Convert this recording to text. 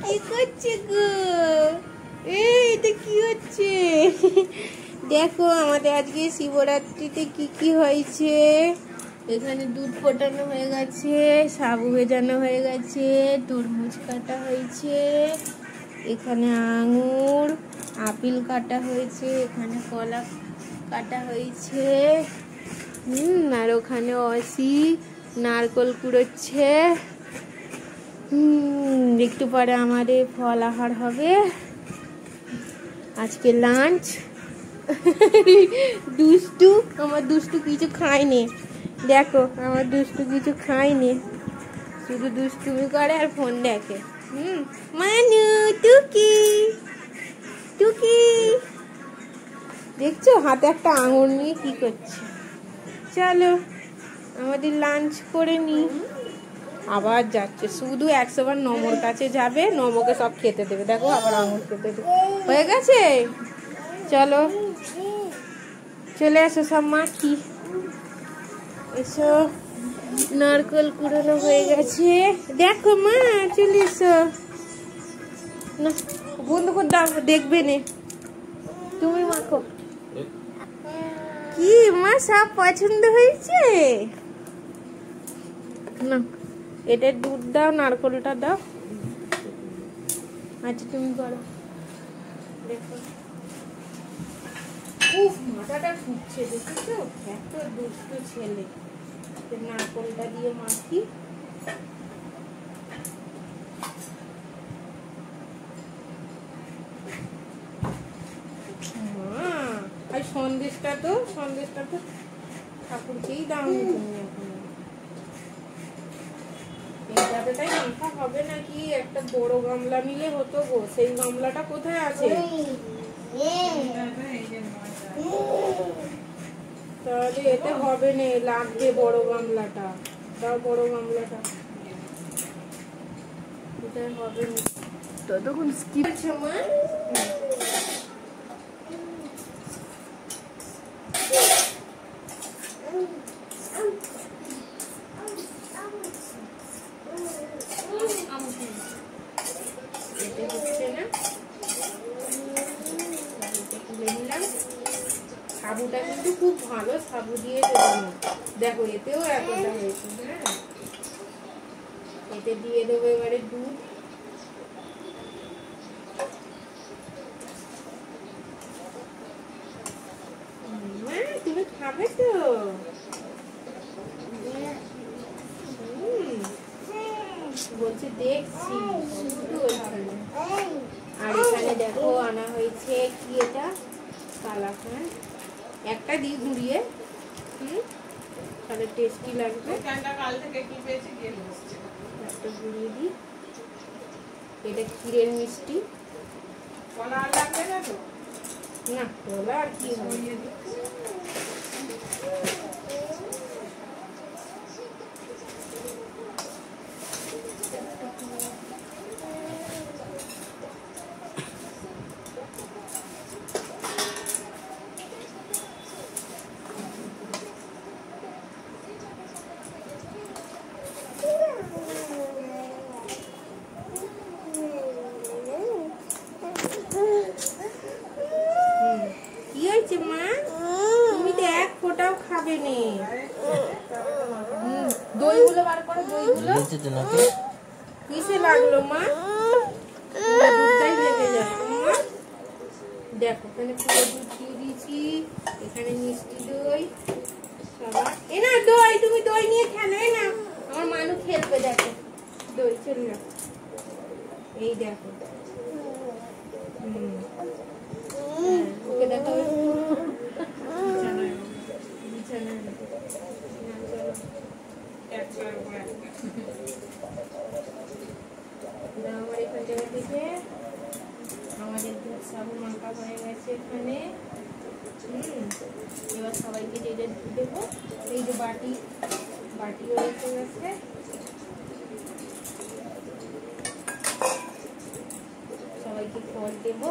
কি করছে গো? এটা কি হচ্ছে? দেখো আমাদের আজকে শিবরাত্রিতে কি কি হয়েছে। এখানে দুধ ফোটানো হয়ে গেছে, সাবু ভেজানো হয়ে গেছে, তরমুজ কাটা হয়েছে, এখানে আঙুর আপেল কাটা হয়েছে, এখানে কলা কাটা হয়েছে, আর ওখানে অসি নারকল কুড়োচ্ছে। একটু পরে আমাদের ফল আহার হবে। আজকে লাঞ্চ। দুষ্টু, আমার দুষ্টু কিছু খায়নি। দেখো আমার দুষ্টু কিছু খায়নি, শুধু দুষ্টুমি করে আর ফোন দেখে। মানু টুকি টুকি দেখছো হাতে একটা আঙুর নিয়ে কি করছে। চলো আমাদের লাঞ্চ করে নি। আবার যাচ্ছে, শুধু 100 বার নমর কাছে যাবে, নমকে সব খেতে দেবে। দেখো আবার আঙুর খেতে দেবে। হয়ে গেছে, চলো চলে এসো সব মাখি। এসো, নারকেল কুড়ানো হয়ে গেছে। দেখো মা, চলে এসো। না বন্ধু করে দাও, দেখবে নে। তুমি মাখো। কি মা, সব পছন্দ হয়েছে? না এটা দুধ দাও, নারকেলটা দাও। আচ্ছা তুমি করো। দেখো মাথাটা ফুটছে, দেখেছো? এত দুষ্টু ছেলে। নারকেলটা দিয়ে মাখি। আর সন্দেশটা তো ঠাকুরকেই দাওনি তুমি এখন। এইটাতে তাই মাখা হবে নাকি? একটা বড় গামলা নিলে হতো গো। সেই গামলাটা কোথায় আছে? তাহলে এতে হবে না, লাগবে বড় গামলাটা। দাও বড় গামলাটা। এটা হবে না। ততক্ষণ স্কিপ সময় সাবুটা কিন্তু খুব ভালো সাবু দিয়ে দেবো। দেখো এতেও এতটা হয়েছে। হ্যাঁ, এতে দিয়ে দেবো এবারে দুধ। তুমি খাবে তো? বলছে দেখছি। আর এখানে দেখো আনা হয়েছে কি, এটা কালাকাঁদ। একটা দিয়ে ঘুরিয়ে, তাহলে টেস্টি লাগবে। একটা ঘুরিয়ে দিই। এটা ক্ষীরের মিষ্টি। কলা আর লাগবে না তো? না, কলা আর কি হবে। তুমি তো এক ফোঁটাও খাবে নে। দইগুলো বার করো, দইগুলো কিসে লাগলো মা? দুধটাই লেগে যাচ্ছে মা। দেখো এখানে পুরো দুধ দিয়ে দিয়েছি, এখানে মিষ্টি দই। সবার এ না দই, তুমি দই নিয়ে খেলো। না আমার মানু খেলবে। দেখো দই চল না, এই দেখো। ওকে দেখো আমার এখান জায়গা থেকে আমাদের দুধ সাবু মাখা হয়ে গেছে এখানে। এবার সবাইকে যেটা দেবো, এই যে বাটিও রেখে গেছে, সবাইকে ফল দেবো।